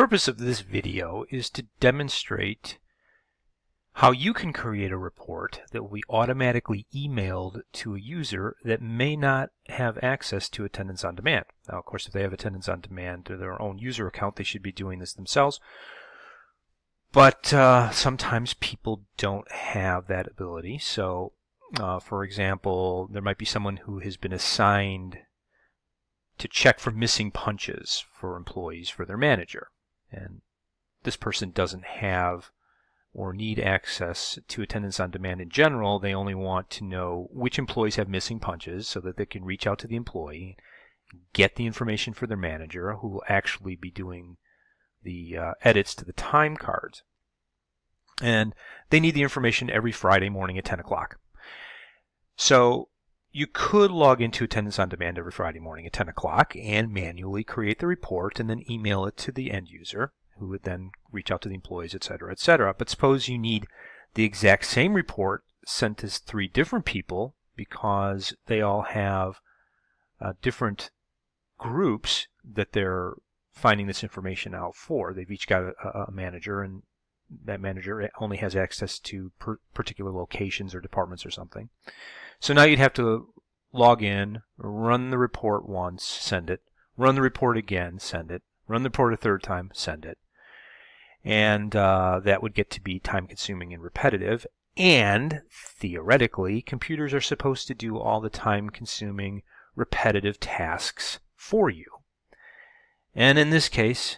purpose of this video is to demonstrate how you can create a report that will be automatically emailed to a user that may not have access to Attendance on Demand. Now, of course, if they have Attendance on Demand to their own user account, they should be doing this themselves. But sometimes people don't have that ability. So, for example, there might be someone who has been assigned to check for missing punches for employees for their manager. And this person doesn't have or need access to Attendance on Demand in general. They only want to know which employees have missing punches so that they can reach out to the employee, get the information for their manager, who will actually be doing the edits to the time cards. And they need the information every Friday morning at 10 o'clock. So you could log into Attendance on Demand every Friday morning at 10 o'clock and manually create the report and then email it to the end user, who would then reach out to the employees, etc., etc. But suppose you need the exact same report sent as 3 different people because they all have different groups that they're finding this information out for. They've each got a manager, and that manager only has access to particular locations or departments or something. So now you'd have to log in, run the report once, send it, run the report again, send it, run the report a third time, send it. And that would get to be time-consuming and repetitive. And theoretically, computers are supposed to do all the time-consuming, repetitive tasks for you. And in this case,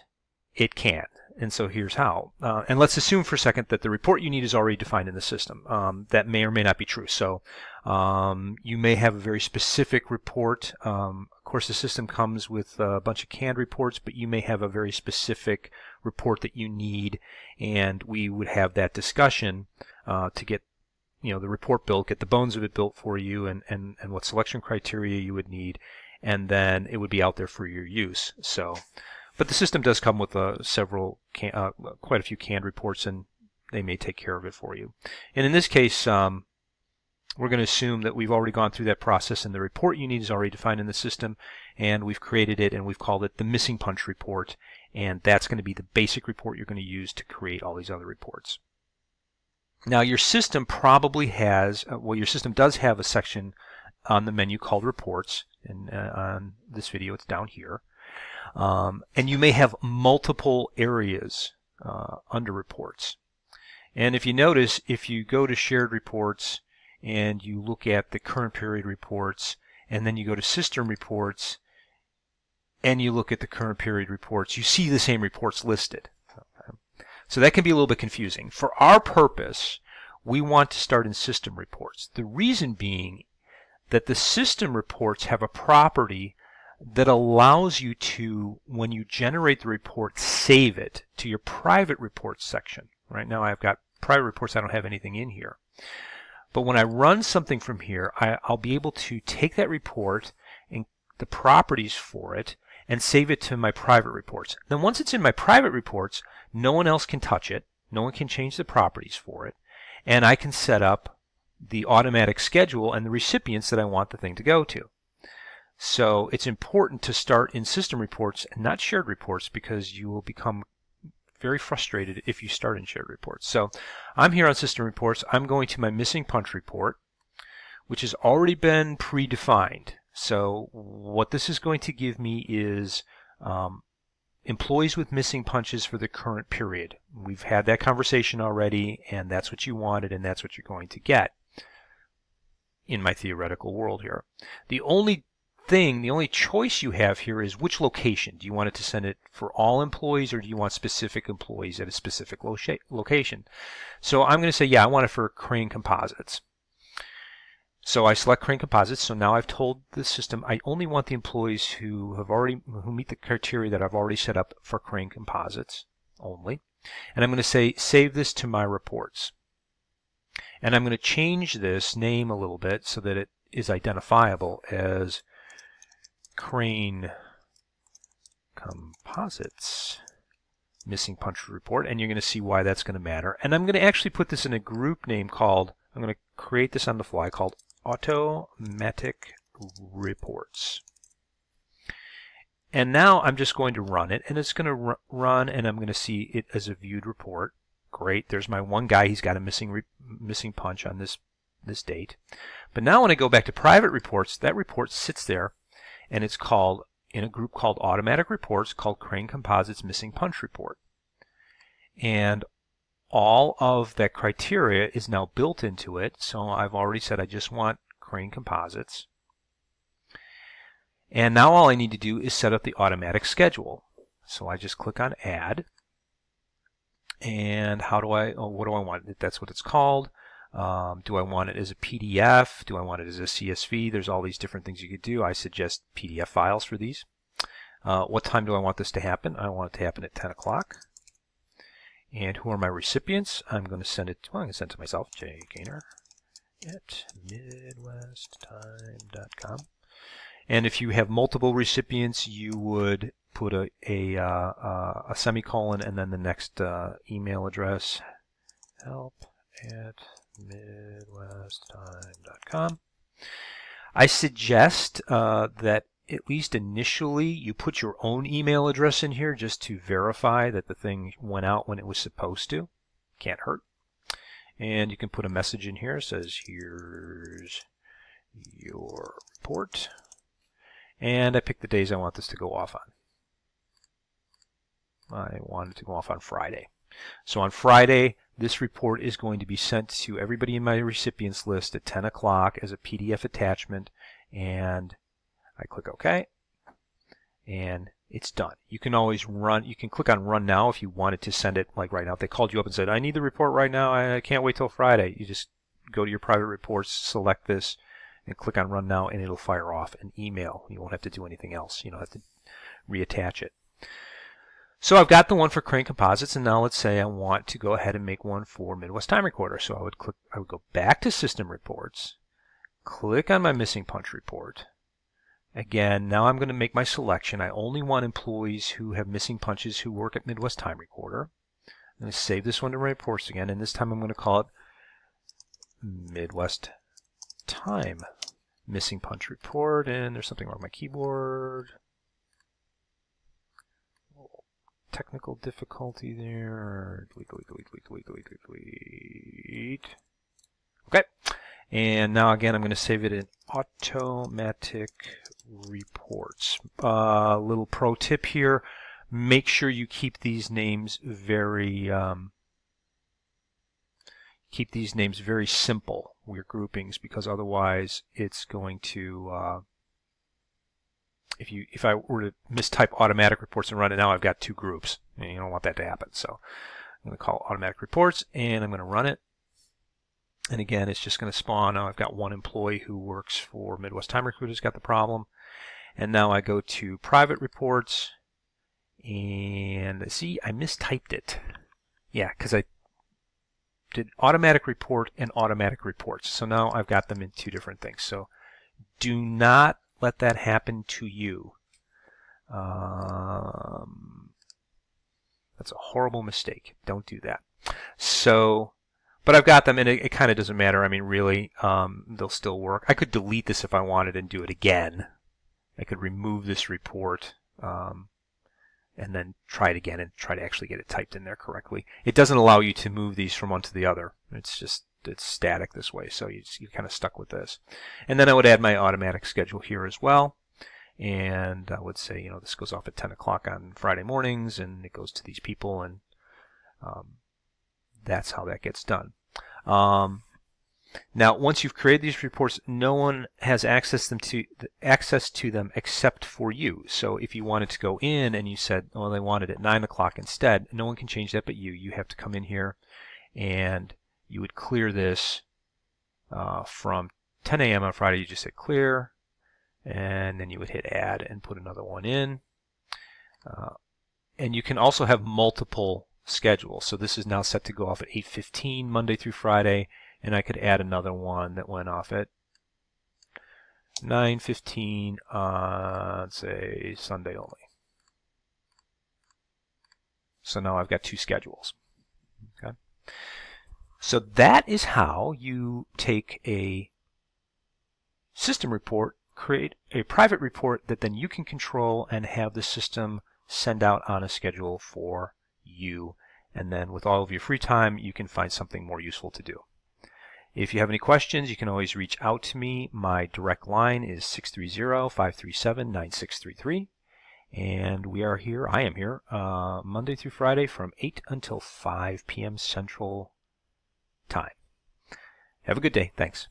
it can't. And so here's how. And let's assume for a second that the report you need is already defined in the system. That may or may not be true. So you may have a very specific report. Of course, the system comes with a bunch of canned reports, but you may have a very specific report that you need, and we would have that discussion to get the report built, get the bones of it built for you, and what selection criteria you would need, and then it would be out there for your use. So, but the system does come with quite a few canned reports, and they may take care of it for you. And in this case, we're going to assume that we've already gone through that process and the report you need is already defined in the system, and we've created it and we've called it the missing punch report, and that's going to be the basic report you're going to use to create all these other reports. Now your system probably has, your system does have a section on the menu called reports, and on this video it's down here. And you may have multiple areas under reports. And if you notice, if you go to shared reports and you look at the current period reports, and then you go to system reports and you look at the current period reports, you see the same reports listed. Okay. So that can be a little bit confusing. For our purpose, we want to start in system reports. The reason being that the system reports have a property that allows you to, when you generate the report, save it to your private reports section. Right now I've got private reports, I don't have anything in here. But when I run something from here, I'll be able to take that report and the properties for it and save it to my private reports. Then once it's in my private reports, no one else can touch it, no one can change the properties for it, and I can set up the automatic schedule and the recipients that I want the thing to go to. So it's important to start in system reports and not shared reports, because you will become very frustrated if you start in shared reports. So I'm here on system reports. I'm going to my missing punch report, which has already been predefined. So what this is going to give me is employees with missing punches for the current period. We've had that conversation already, and that's what you wanted, and that's what you're going to get in my theoretical world here. The only choice you have here is which location. Do you want it to send it for all employees, or do you want specific employees at a specific location? So I'm going to say, yeah, I want it for Crane Composites. So I select Crane Composites. So now I've told the system I only want the employees who meet the criteria that I've already set up for Crane Composites only. And I'm going to say, save this to my reports. And I'm going to change this name a little bit so that it is identifiable as Crane Composites missing punch report, and you're going to see why that's going to matter. And I'm going to actually put this in a group name called, I'm going to create this on the fly, called Automatic Reports. And now I'm just going to run it, and it's going to run, and I'm going to see it as a viewed report. Great, there's my one guy. He's got a missing punch on this date. But now when I go back to private reports, that report sits there, and it's called, in a group called Automatic Reports, called Crane Composites Missing Punch Report. And all of that criteria is now built into it. So I've already said I just want Crane Composites. And now all I need to do is set up the automatic schedule. So I just click on Add. And what do I want? That's what it's called. Do I want it as a PDF? Do I want it as a CSV? There's all these different things you could do. I suggest PDF files for these. What time do I want this to happen? I want it to happen at 10 o'clock. And who are my recipients? I'm going to send it, well, I'm going to send it to myself, jgainer@midwesttime.com. And if you have multiple recipients, you would put a semicolon and then the next email address, help@midwesttime.com. I suggest that at least initially you put your own email address in here just to verify that the thing went out when it was supposed to. Can't hurt. And you can put a message in here that says, here's your report. And I pick the days I want this to go off on. I want it to go off on Friday. So on Friday, this report is going to be sent to everybody in my recipients list at 10 o'clock as a PDF attachment, and I click OK, and it's done. You can always run, you can click on Run Now if you wanted to send it like right now. If they called you up and said, I need the report right now, I can't wait till Friday. You just go to your private reports, select this, and click on Run Now, and it'll fire off an email. You won't have to do anything else. You don't have to reattach it. So I've got the one for Crane Composites, and now let's say I want to go ahead and make one for Midwest Time Recorder. So I would go back to System Reports, click on my Missing Punch report. Again, now I'm going to make my selection. I only want employees who have missing punches who work at Midwest Time Recorder. I'm going to save this one to my reports again, and this time I'm going to call it Midwest Time Missing Punch Report, and there's something wrong with my keyboard. Technical difficulty there. Delete. Okay. And now again, I'm going to save it in Automatic Reports. Little pro tip here: make sure you keep these names very simple. Your groupings, because otherwise it's going to if I were to mistype Automatic Reports and run it now, I've got two groups, and you don't want that to happen. So I'm going to call Automatic Reports, and I'm going to run it. And again, it's just going to spawn. Now I've got one employee who works for Midwest Time Recorder who's got the problem. And now I go to Private Reports, and see, I mistyped it. Yeah, because I did Automatic Report and Automatic Reports. So now I've got them in two different things. So do not let that happen to you. That's a horrible mistake. Don't do that. So, but I've got them, and it kind of doesn't matter. I mean, really, they'll still work. I could delete this if I wanted and do it again. I could remove this report and then try it again and try to actually get it typed in there correctly. It doesn't allow you to move these from one to the other. It's static this way, so you're kind of stuck with this. And then I would add my automatic schedule here as well. And I would say, this goes off at 10 o'clock on Friday mornings, and it goes to these people, and that's how that gets done. Now, once you've created these reports, no one has access to them except for you. So if you wanted to go in and you said, well, they wanted it at 9 o'clock instead, no one can change that but you. You have to come in here, and you would clear this from 10 a.m. on Friday. You just hit clear, and then you would hit add and put another one in. And you can also have multiple schedules. So this is now set to go off at 8:15 Monday through Friday, and I could add another one that went off at 9:15 on, say, Sunday only. So now I've got two schedules. Okay. So that is how you take a system report, create a private report that then you can control and have the system send out on a schedule for you. And then with all of your free time, you can find something more useful to do. If you have any questions, you can always reach out to me. My direct line is 630-537-9633. And I am here Monday through Friday from 8 until 5 p.m. Central Time. Have a good day. Thanks.